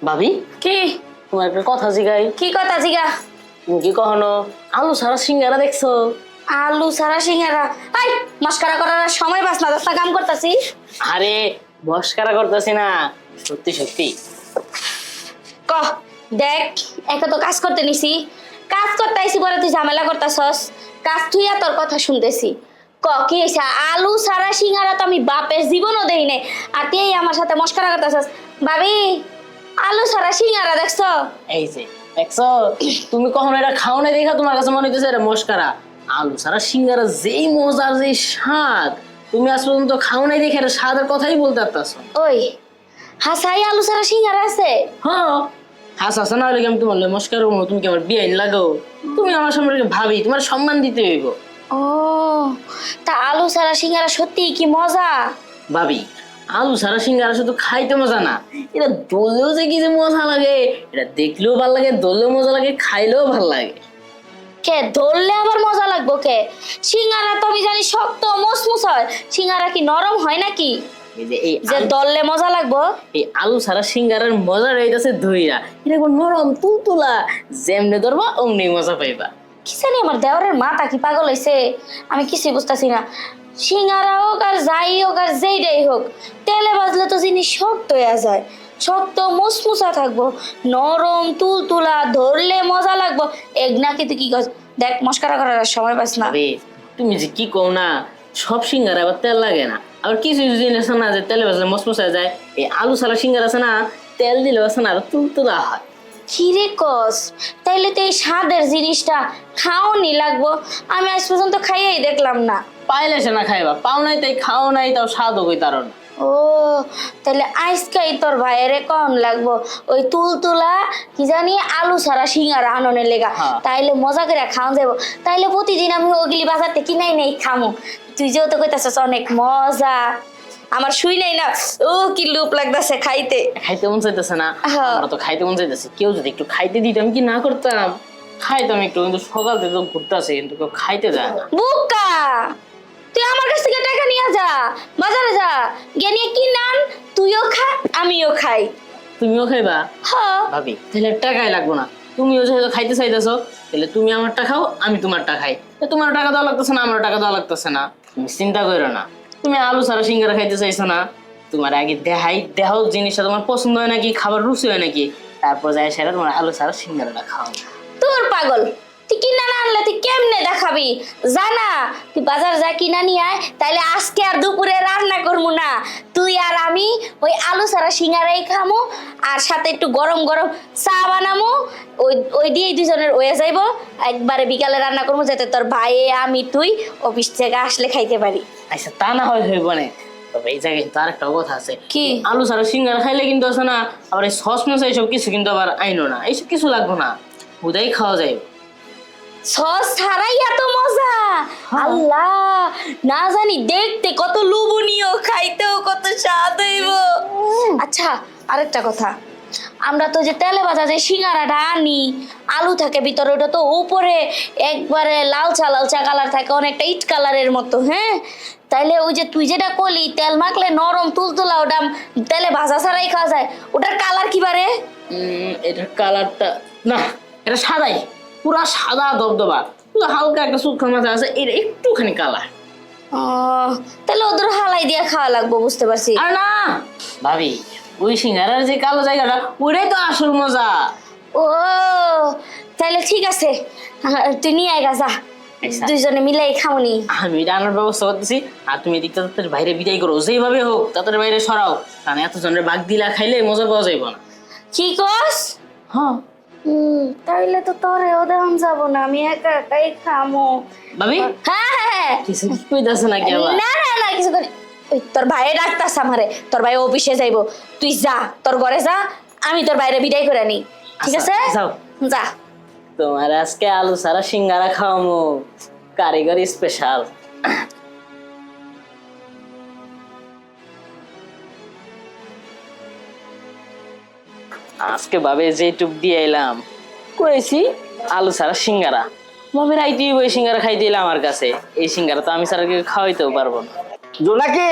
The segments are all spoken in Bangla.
ভাবি কি তোমার একটা কথা জিগাই। কি কথা জিগা? তুমি কি কখনো আলু ছাড়া সিঙ্গারা দেখছো? আলু সারা সিঙ্গারা? আই মস্কারা করার আর সময় পাস না, দশটা কাম করতাছি। আরে মস্কারা করতেছি না, সত্যি সত্যি। ক দেখ, একে তো কাজ করতে নিছি, কাজ করতে আইসি পরে তুই ঝামেলা করতাছস। কাজ তুই আর তোর কথা শুনতেছি। ক কি হইছে? আলু সারা সিঙ্গারা তো আমি বাপের জীবনও দেই নাই, আর তুই আমার সাথে মস্কারা করতাছস। ভাবি, আলু সারা সিঙ্গারা দেখছো? এই যে দেখছো, তুমি কখনো এটা খাও না দেখা তোমার কাছে মনে হইতেছে এটা মস্কারা। আলু ছাড়া সিঙ্গারা যেই মজার যেই স্বাদ, তুমি আজ পর্যন্ত খাও নাই দেখে এটা স্বাদের কথাই বলতে পারতাছো। ওই হাসাই আলু সারা সিঙ্গারা আছে? হ্যাঁ হাস আসা না হলে কি আমি তোমার মস্কার করবো? তুমি কি আমার বিয়াইন লাগাও? তুমি আমার সম্পর্কে ভাবি, তোমার সম্মান দিতে হইব। ও, তা আলু সারা সিঙ্গারা সত্যি কি মজা? ভাবি আলু ছাড়া সিঙ্গারা শুধু খাইতে মজা না, এটা দলেও যে কি যে মজা লাগে, এটা দেখলেও ভালো লাগে, দলেও মজা লাগে, খাইলেও ভালো লাগে। কে ধরলে আবার মজা লাগবো কে? সিঙ্গারা তো আমি জানি শক্ত মসমুস হয়, সিঙ্গারা কি নরম হয় নাকি এই যে এই যে দললে মজা লাগবো? এই আলু ছাড়া সিঙ্গারার মজা রইতেছে ধইরা, এটা একবার নরম তুলতুলা, যেমনে ধরবা অমনি মজা পাইবা। কি জানি আমার দেওরের মাথা কি পাগল হয়েছে, আমি কিছুই বুঝতেছি না। সিঙ্গারা হোক আর যাই হোক আর যেইটাই হোক, তেলে বাজলে তো জিনিস শক্ত হয়ে যায়, শক্ত মুসমুসা থাকবো, নরম তুলতুলা, ধরলে মজা লাগবো। এক নাকি তুই কি কর? দেখ মস্কারা করার আর সময় পাস না। আরে তুমি যে কি কও না, সব সিঙ্গারা আবার তেল লাগে না, আবার কিছু কিছু জিনিস আছে না যে তেলে ভাজলে মসমসা যায়। এই আলু ছাড়া সিঙ্গারা আছে না, তেল দিলে আছে না আরো তুলতুলা হয়। কিরে কস, তাইলে তো এই স্বাদের জিনিসটা খাওয়ানি লাগবো। আমি আজ পর্যন্ত খাইয়াই দেখলাম না। পাইলে সে না খাইবা, পাও নাই তাই খাও নাই, তাও স্বাদও কই তার না। ও, তাহলে আজকাই তোর ভাইয়েরে কম লাগবো ওই তুলতুলা কি জানি আলু ছাড়া সিঙ্গারা আননের লেগা। হ্যাঁ। তাইলে মজা করে খাওয়া যাবো। তাইলে প্রতিদিন আমি ওগুলি বাজার থেকে কিনাই নেই খামু। তুই যেহেতু কইতাছস অনেক মজা, আমার শুই নাই না, ও কি লুপ লাগতাছে খাইতে। খাইতে মন চাইতেছে না? হ্যাঁ। আমরা তো খাইতে মন চাইতেছে, কেউ যদি একটু খাইতে দিতাম কি না করতাম, খাইতাম একটু, কিন্তু সকাল থেকে তো ঘুরতেছে কিন্তু কেউ খাইতে যায় না। বুকা, তুই আমার কাছ থেকে টাকা নিয়ে যা, বাজারে যা, গিয়ে নিয়ে কিন আন, তুইও খা আমিও খাই। তুমিও খাইবা? হ্যাঁ। ভাবি তাহলে টাকাই লাগবো না, তুমিও যেহেতু খাইতে চাইতেছো, তাহলে তুমি আমারটা খাও, আমি তোমারটা খাই। তোমার টাকা দেওয়া লাগতেছে না, আমার টাকা দেওয়া লাগতেছে না, তুমি চিন্তা করো না। তুমি আলু ছাড়া সিঙ্গারা খাইতে চাইছো না, তোমার আগে দেখাও জিনিসটা তোমার পছন্দ হয় নাকি, খাবার রুচি হয় নাকি, তারপর যাই সেটা তোমার আলু ছাড়া সিঙ্গারাটা খাও। তোর পাগল, তুই কিনা না আনলে তুই কেমনে দেখাবি? জানা তুই বাজার যা কিনা নিয়ে আয়, তাইলে আজকে আর দুপুরে রান্না করবো না, তুই আর আমি ওই আলু ছাড়া সিঙ্গারাই খামু, আর সাথে একটু গরম গরম চা বানামু, ওই ওই দিয়েই দুজনের হয়ে যাইব। একবারে বিকালে রান্না করবো যাতে তোর ভাই আমি তুই অফিস থেকে আসলে খাইতে পারি। আচ্ছা তা না হয় হইব না, তবে এই জায়গায় কিন্তু আরেকটা কথা আছে। কি? আলু ছাড়া সিঙ্গারা খাইলে কিন্তু আছে না, আবার এই সস মশলা এইসব কিছু কিন্তু আবার আইনো না, এইসব কিছু লাগবো না, উদাই খাওয়া যায়। সস ছাড়াই এত মজা? আল্লাহ, না জানি দেখতে কত লোভনীয়, খাইতেও কত স্বাদ হইব। আচ্ছা আরেকটা কথা, আমরা তো যে তেলে ভাজা যে সিঙ্গারাটা আনি, আলু থাকে ভিতরে, ওটা তো উপরে একবারে লালচা লালচা কালার থাকে, অনেকটা ইট কালারের মতো। হ্যাঁ, তাইলে ওই যে তুই যেটা করলি তেল মাখলে নরম তুলতুলা, ওটা তেলে ভাজা ছাড়াই খাওয়া যায়, ওটার কালার কি বারে? এটার কালারটা না, এটা সাদাই, পুরা সাদা দবদবা, শুধু হালকা একটা শুকনো মাথা আছে, এটা একটুখানি কালার। ও, তাহলে ওদের হালাই দিয়ে খাওয়া লাগবো, বুঝতে পারছি। আর না ভাবি, ওই সিঙ্গারার যে কালো জায়গাটা, ওইটাই তো আসল মজা। ও, তাহলে ঠিক আছে, তুই নিয়ে আয় গা, যা, আচ্ছা। দুইজনে মিলাই খামুনি। আমি রান্নার ব্যবস্থা করতেছি, আর তুমি এদিকটা তাদের বাইরে বিদায় করো, যেভাবে হোক তাদের বাইরে সরাও, কারণ এতজনের বাগ দিলা খাইলে মজা পাওয়া যাইব না। কি কস? হ্যাঁ তাইলে তো তোরে ওদান যাব না, আমি একা একাই খামো। ভাবি হ্যাঁ হ্যাঁ হ্যাঁ, কিছু কইতাছে নাকি আবার? না না না, কিছু করি। ওই তোর ভাইয়ে ডাকতাছে আমারে, তোর ভাই অফিসে যাইবো, তুই যা তোর ঘরে যা, আমি তোর বাইরে বিদায় করে নি, ঠিক আচ্ছা, আছে? যাও। যা। তোমার আজকে আলু ছাড়া সিঙ্গারা খাওয়ামু, কারিগর স্পেশাল। আজকে ভাবে যে টুক দিয়ে এলাম, করেছি আলু ছাড়া সিঙ্গারা, ভাবে রাইতে ওই সিঙ্গারা খাই দিলাম আমার কাছে, এই সিঙ্গারা তো আমি ছাড়া কেউ খাওয়াইতেও পারবো না। জোনাকি,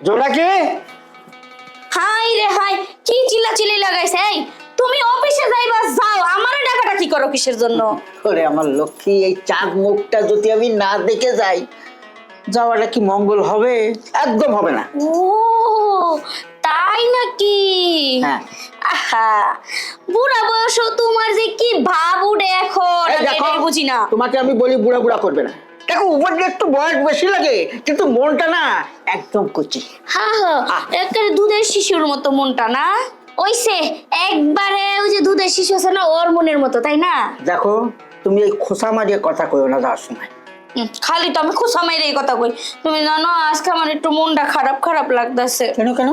জোনাকি, হাই রে হাই, কি চিল্লা চিল্লা করো কিসের জন্য? ওরে আমার লক্ষ্মী, এই চাঁদ মুখটা যদি আমি না দেখে যাই, যাওয়াটা কি মঙ্গল হবে? একদম হবে না। ও তাই নাকি? হ্যাঁ। আহা, বুড়া বয়সও তোমার যে কি ভাব উঠে এখন, এই আমি দেখো, এটাই বুঝি না। তোমাকে আমি বলি বুড়া বুড়া করবে না। দেখো উপর দিয়ে একটু বয়স বেশি লাগে, কিন্তু মনটা না একদম কচি। হ্যাঁ হ্যাঁ, একেবারে দুধের শিশুর মতো মনটা না? ওইসে একবারে ওই যে দুধের শিশু আছে না, ওর মনের মতো, তাই না? দেখো তুমি এই খোসা মারিয়ে কথা কইও না যাওয়ার সময়। খালি তো আমি খোসা মাইরে এই কথা কই। তুমি জানো আজকে আমার একটু মনটা খারাপ খারাপ লাগতেছে। কেন কেন?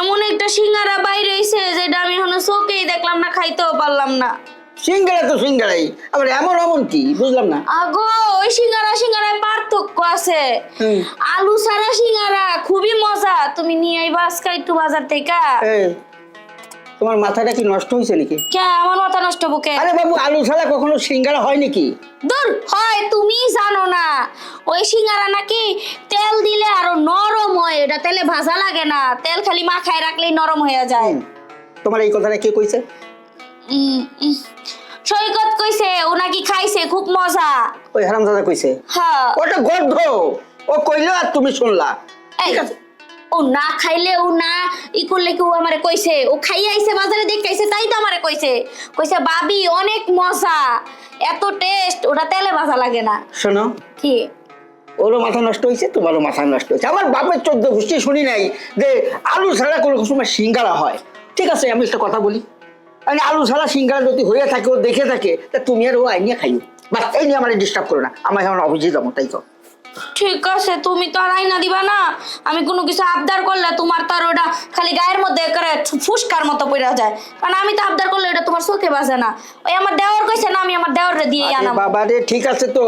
এমন একটা সিঙ্গারা বাইরে হইছে যেটা আমি এখনো চোখেই দেখলাম না, খাইতেও পারলাম না। সিঙ্গারা তো সিঙ্গারাই, আবার এমন এমন কি বুঝলাম না। আগো ওই সিঙ্গারায় পার্থক্য আছে। হুম। আলু ছাড়া সিঙ্গারা খুবই মজা, তুমি নিয়ে আইবা আজকে একটু বাজার থেকে। এই, তোমার মাথাটা কি নষ্ট হয়েছে নাকি? কে আমার মাথা নষ্ট বুকে? আরে বাবু, আলু ছাড়া কখনো সিঙ্গারা হয় নাকি? দূর হয়, তুমি জানো না ওই সিঙ্গারা নাকি তেল দিলে আরো নরম হয়, এটা তেলে ভাজা লাগে না, তেল খালি মাখায় রাখলেই নরম হয়ে যায়। তোমার এই কথাটা কে কইছে? সৈকত কইছে, ও নাকি খাইছে, খুব মজা। ওই হারামজাদা কইছে? হ্যাঁ। ওটা গর্ধ, ও কইলো আর তুমি শুনলা। এই, ঠিক আছে। ও না খাইলে, ও না ই করলে কি ও আমারে কইছে? ও খাই আইছে বাজারে দেখাইছে, তাই তো আমারে কইছে। কইছে ভাবি অনেক মজা, এত টেস্ট, ওটা তেলে ভাজা লাগে না। শোনো, কি? ওরও মাথা নষ্ট হয়েছে, তোমারও মাথা নষ্ট হয়েছে। আমার বাপের 14 গোষ্ঠী শুনি নাই যে আলু ছাড়া কোনো সময় সিঙ্গারা হয়। ঠিক আছে, আমি একটা কথা বলি, মানে আলু ছাড়া সিঙ্গারা যদি হয়ে থাকে, ও দেখে থাকে, তা তুমি আর ও আইনিয়ে খাইও। বাস এই নিয়ে আমার ডিস্টার্ব করো না, আমার এখন অফিসে যাবো, তাই তো। ঠিক আছে, তুমি তো আর আইনা দিবা না। আমি কোনো কিছু আবদার করলে তোমার তার ওটা খালি গায়ের মধ্যে করে ফুসকার মতো পড়ে যায়, কারণ আমি তো আবদার করলে এটা তোমার চোখে বাজে না। ওই আমার দেওর কইছে না, আমি আমার দেওরে দিয়ে আনাম। বাবা রে, ঠিক আছে তো,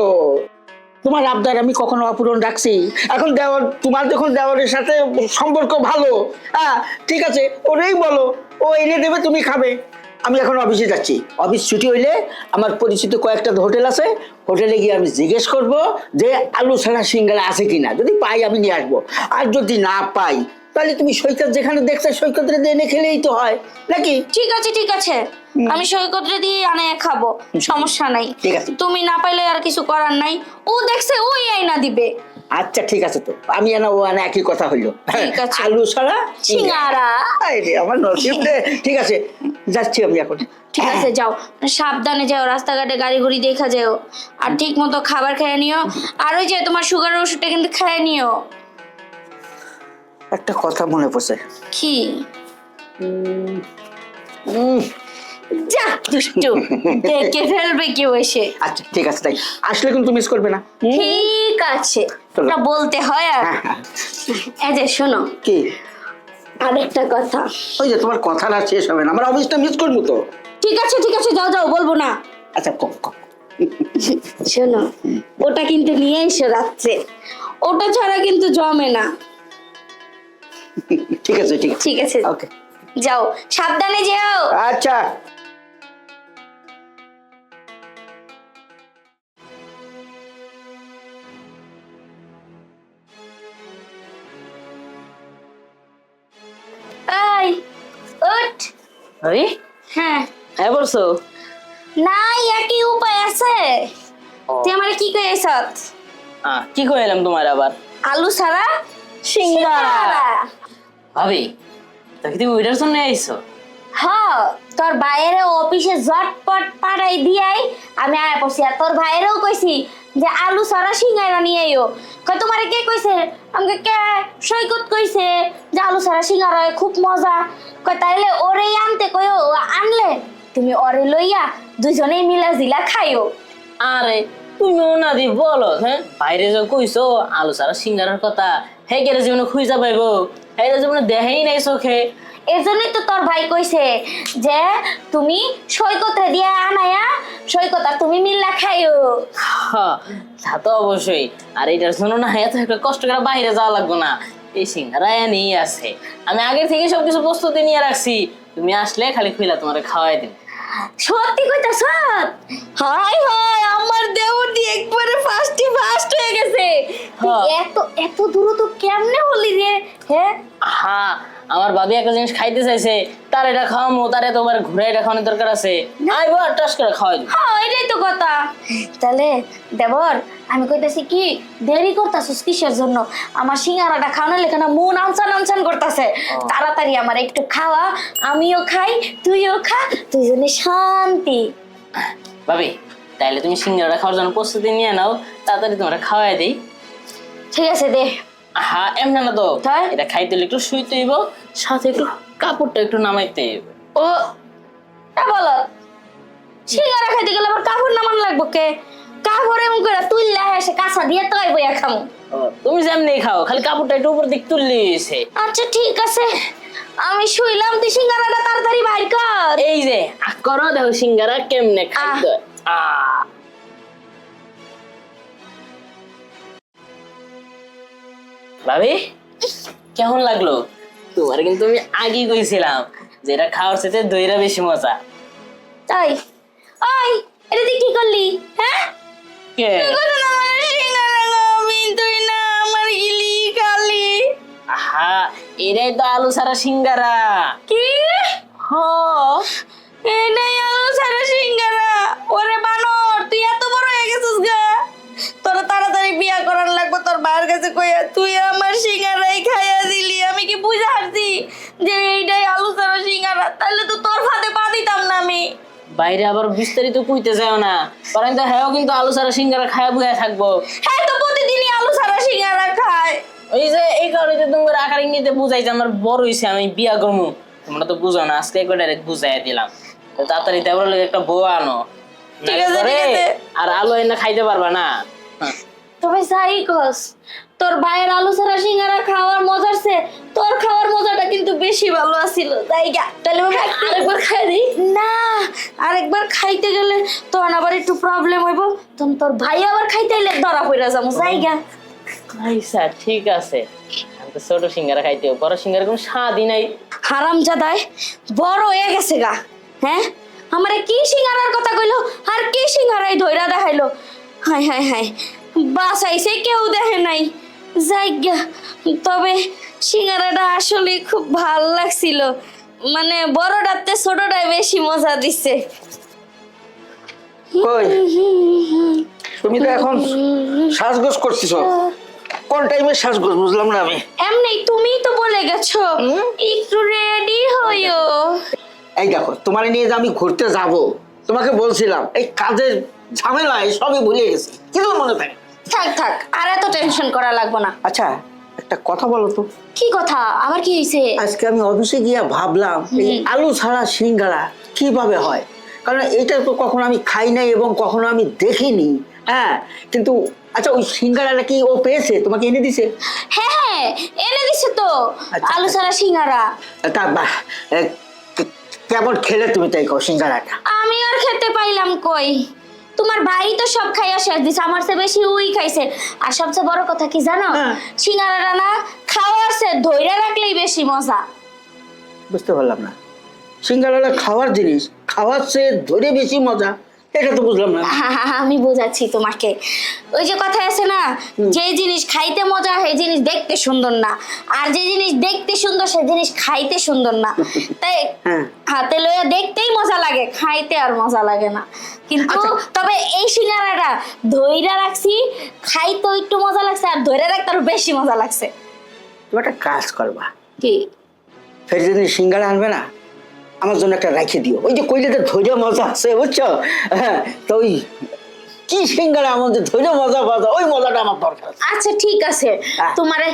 তোমার আবদার আমি কখনো অপূরণ রাখছি? এখন দেওয়ার, তোমার যখন দেওয়ারের সাথে সম্পর্ক ভালো, হ্যাঁ ঠিক আছে, ওরেই বলো, ও এনে দেবে, তুমি খাবে। আমি এখন অফিসে যাচ্ছি, অফিস ছুটি হইলে আমার পরিচিত কয়েকটা হোটেল আছে, হোটেলে গিয়ে আমি জিজ্ঞেস করব যে আলু ছাড়া সিঙ্গারা আছে কিনা। যদি পাই আমি নিয়ে আসবো, আর যদি না পাই তাহলে তুমি সৈকত যেখানে দেখছো সৈকতের দিয়ে এনে খেলেই তো হয় নাকি? ঠিক আছে ঠিক আছে, আমি সৈকতরে দিয়ে আনে খাবো, সমস্যা নাই। ঠিক আছে। তুমি না পাইলে আর কিছু করার নাই, ও দেখছে ওই আইনা দিবে। আচ্ছা ঠিক আছে, তো আমি আনা ও আনা একই কথা হইলো। ঠিক আছে। আলু ছাড়া সিঙ্গারা। আরে আমার নসিব রে। ঠিক আছে, যাচ্ছি আমি এখন। ঠিক আছে যাও, সাবধানে যাও, রাস্তাঘাটে গাড়ি ঘুড়ি দেখা যাও, আর ঠিক মতো খাবার খেয়ে নিও। আর ওই যে তোমার সুগারের ওষুধটা কিন্তু খেয়ে নিও। একটা কথা মনে পড়ছে। কি? যা দুষ্টু, দেখে ফেলবে কেউ এসে। আচ্ছা ঠিক আছে, তাই আসলে কিন্তু মিস করবে না। ঠিক আছে, চলো। এটা বলতে হয় আর। হ্যাঁ, হ্যাঁ। এই যে শোনো, কি? আরেকটা কথা। ওই যে তোমার কথাটা শেষ হবে না, আমার অফিসটা মিস করবো তো। ঠিক আছে যাও যাও, বলবো না। আচ্ছা কম কম। শোনো, ওটা কিন্তু নিয়ে এসো রাত্রে, ওটা ছাড়া কিন্তু জমে না। ঠিক আছে ঠিক আছে ঠিক আছে, ওকে। যাও, সাবধানে যাও। আচ্ছা। এই উঠ। আরে হ্যাঁ, হ্যাঁ বলছো? নাই একই উপায় আছে। তুই আমারে কি কইছ? কি কইলাম তোমার আবার? আলু ছাড়া সিঙ্গারা। ভাবি, তাকে তুমি ওইটার জন্য আইছো? হ্যাঁ, তোর ভাইয়ের অফিসে ঝটপট পাঠাই দিয়াই আমি আয় পড়ছি। আর তোর ভাইয়েরও কইছি যে আলু ছাড়া সিঙ্গারা নিয়ে আইও। কই তোমারে কে কইছে? আমাকে কে? সৈকত কইছে যে আলু ছাড়া সিঙ্গারা হয়, খুব মজা। কই তাইলে ওরেই আনতে কইও, ও আনলে তুমি ওরে লইয়া দুজনেই মিলা জিলা খাইও। আরে তুমি না দি বলো, হ্যাঁ বাইরে যখন কইছো আলু ছাড়া সিঙ্গারার কথা, হে গেলে জীবনে খুঁজা পাইবো? হে জীবনে দেখাই নাই চোখে। এজন্যই তো তোর ভাই কইছে যে তুমি সৈকতরে দিয়ে আনায়া সৈকত আর তুমি মিল্লা খাইও। হ্যাঁ, তা তো অবশ্যই। আর এটার জন্য না এত একটা কষ্ট করে বাইরে যাওয়া লাগবে না, এই সিঙ্গারা নিয়ে আছে। আমি আগে থেকে সবকিছু প্রস্তুতি নিয়ে রাখছি, তুমি আসলে খালি খুইলা তোমার খাওয়াই দিন। সত্যি কইতাছ? হাই হাই, আমার দেওরটি একবারে ফার্স্ট হয়ে গেছে। তুই হ্যাঁ। এত এত দূর তো কেমনে হলি রে? হ্যাঁ, হ্যাঁ, আমার ভাবি একটা জিনিস খাইতে চাইছে, তার এটা খাওয়ামো, তার এতবার ঘুরে এটা খাওয়ানোর দরকার আছে? আইবো আর টাস করে খাওয়াই দিবো। হ্যাঁ এটাই তো কথা। তাহলে দেবর আমি কইতাছি কি, দেরি করতাছিস কিসের জন্য? আমার সিঙ্গারাটা খাওয়ানোর লেখানা মন আনসান আনসান করতেছে। তাড়াতাড়ি আমার একটু খাওয়া, আমিও খাই তুইও খা, দুইজনে শান্তি। ভাবি তাইলে তুমি সিঙ্গারা খাওয়ার জন্য প্রস্তুতি নিয়ে নাও, তাড়াতাড়ি তোমরা খাওয়াই দিই। ঠিক আছে দে। হ্যাঁ এমন না তো, তাই? এটা খাইতে হলে একটু শুইতে হইব, সাথে একটু কাপড়টা একটু নামাইতে হইব। ও তা বলো, সিঙ্গারা খাইতে গেলে আবার কাপড় নামান লাগবো কে? কাপড় এমন করে তুললে এসে কাঁচা দিয়ে তো বইয়া খামু। তুমি যেমনি খাও, খালি কাপড়টা একটু উপর দিক তুললে হয়েছে। আচ্ছা ঠিক আছে, আমি শুইলাম, তুই সিঙ্গারাটা তাড়াতাড়ি বাইর কর। এই যে করো, দেখো সিঙ্গারা কেমনে খাইতে হয়। ভাবি কেমন লাগলো? তোমার কিন্তু আমি আগেই কইছিলাম যে এটা খাওয়ার সাথে দইরা বেশি মজা। তাই? ওই এটা তুই কি করলি? হ্যাঁ কে? হ্যাঁ এটাই তো আলু ছাড়া সিঙ্গারা। কি হ্যাঁ এটাই আলু ছাড়া সিঙ্গারা? ওরে বানর, তুই এত বড় হয়ে গেছিস গা, তোর তাড়াতাড়ি বিয়া করার লাগবে তোর বাবার কাছে কইয়া। তুই আমার সিঙ্গারাই খাইয়া দিলি, আমি কি বুঝা হারছি যে এইটাই আলু ছাড়া সিঙ্গারা? তাহলে তো তোর ফাঁদে পা দিতাম না আমি। বাইরে আবার বিস্তারিত কইতে যাও না, কারণ তো হ্যাঁ কিন্তু আলু ছাড়া সিঙ্গারা খায়া বুয়া থাকবো। হ্যাঁ তো প্রতিদিনই আলু ছাড়া সিঙ্গারা খায়। ওই যে এই কারণে যে তোমার আকার ইঙ্গিতে বুঝাই যে আমার বড় হইছে, আমি বিয়া করবো। তোমরা তো বুঝো না, আজকে একবার ডাইরেক্ট বুঝাই দিলাম। তো তাড়াতাড়ি দেওয়ার লাগে একটা বউ আনো, ঠিক আছে, ঠিক আছে। আর আলু এনে খাইতে পারবা না। হ্যাঁ। তবে যাই কস, তোর ভাইয়ের আলু ছাড়া সিঙ্গারা খাওয়ার মজার চেয়ে তোর খাওয়ার মজাটা কিন্তু বেশি ভালো আছিল। তাই গা, তাহলে আরেকবার খাই দিই না? আরেকবার খাইতে গেলে তোর আবার একটু প্রবলেম হইব, তখন তোর ভাই আবার খাইতে এলে ধরা পড়া যাবো। যাই গা। আচ্ছা ঠিক আছে, আমি তো ছোট সিঙ্গারা খাইতে, বড় সিঙ্গারা কোনো স্বাদই নাই। হারামজাদায় বড় হয়ে গেছে গা। হ্যাঁ আমারে কি সিঙ্গারার কথা কইলো, আর কি সিঙ্গারাই ধইরা দেখাইলো। হাই হাই হাই, বাসাইছে কেউ দেখে নাই। যাই গা, তবে সিঙ্গারাটা আসলে খুব ভাল লাগছিল, মানে বড়টাতে ছোটটাই বেশি মজা দিচ্ছে। কই তুমি তো এখন সাজগোজ করছিস, কোন টাইমে সাজগোজ বুঝলাম না আমি। এমনি তুমিই তো বলে গেছো একটু রেডি হইও। এই দেখো, তোমার নিয়ে যে আমি ঘুরতে যাব, তোমাকে বলছিলাম, এই কাজের ঝামেলায় সবই ভুলে গেছি, কিছু মনে থাকে। থাক থাক, আর এত টেনশন করা লাগবে না। আচ্ছা একটা কথা বলো তো, কি কথা? আবার কি হয়েছে? আজকে আমি অফিসে গিয়ে ভাবলাম এই আলু ছাড়া সিঙ্গারা কিভাবে হয়, কারণ এটা তো কখনো আমি খাই নাই এবং কখনো আমি দেখিনি। হ্যাঁ কিন্তু আচ্ছা, ওই সিঙ্গারাটা কি ও পেয়েছে, তোমাকে এনে দিছে? হ্যাঁ হ্যাঁ এনে দিছে তো, আচ্ছা, আলু ছাড়া সিঙ্গারা। তা কেমন খেলে তুমি তাই কও সিঙ্গারাটা? আমি আর খেতে পাইলাম কই, তোমার ভাই তো সব খাইয়া শেষ দিছে, আমার চেয়ে বেশি উই খাইছে। আর সবচেয়ে বড় কথা কি জানো, সিঙ্গারাটা না খাওয়ার চেয়ে ধইরা রাখলেই বেশি মজা। বুঝতে পারলাম না, সিঙ্গারাটা খাওয়ার জিনিস, খাওয়ার চেয়ে ধরে বেশি মজা, এটা তো বুঝলাম না। আমি বোঝাচ্ছি তোমাকে, ওই যে কথা আছে না, যে জিনিস খাইতে মজা সেই জিনিস দেখতে সুন্দর না, আর যে জিনিস দেখতে সুন্দর সেই জিনিস খাইতে সুন্দর না। তাই হাতে লইয়া দেখতেই মজা লাগে, খাইতে আর মজা লাগে না। কিন্তু তবে এই সিঙ্গারাটা ধইরা রাখছি, খাইতে একটু মজা লাগছে, আর ধইরা রাখতে আরো বেশি মজা লাগছে। তুমি একটা কাজ করবা, কি? ফের যেদিন সিঙ্গারা আনবে না, আমার জন্য একটা রেখে দিও। ওই যে কইলে ধৈর্য মজা আছে বুঝছো, হ্যাঁ তো ওই কি সিঙ্গারা আমাদের ধৈর্য মজা পাওয়া, ওই মজাটা আমার দরকার। আচ্ছা ঠিক আছে, তোমারে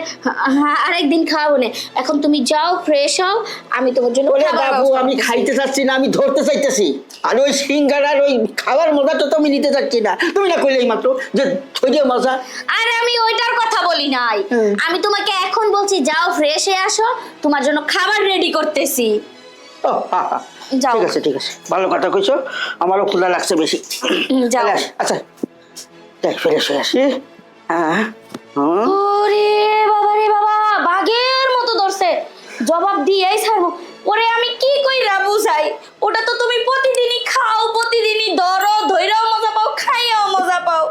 আরেকদিন খাওয়াবো না। এখন তুমি যাও, ফ্রেশ হও, আমি তোমার জন্য খাবার বাবু আমি খাইতে চাচ্ছি না, আমি ধরতে চাইতেছি। আর ওই সিঙ্গারার ওই খাবার মজাটা তো আমি নিতে চাচ্ছি না। তুমি না কইলেই মাত্র যে ধৈর্য মজা। আরে আমি ওইটার কথা বলি নাই, আমি তোমাকে এখন বলছি যাও ফ্রেশ হয়ে আসো, তোমার জন্য খাবার রেডি করতেছি। ঠিক আছে ঠিক আছে, ভালো কথা কইছো, আমারও ক্ষুধা লাগছে বেশি। যাও। আচ্ছা দেখ ফ্রেশ হয়ে আসি। হ্যাঁ ওরে বাবা রে বাবা, বাঘের মতো ধরছে, জবাব দিয়েই ছাড়বো। ওরে আমি কি কইরা বুঝাই, ওটা তো তুমি প্রতিদিনই খাও, প্রতিদিনই ধরো, ধইরাও মজা পাও, খাইয়াও মজা পাও।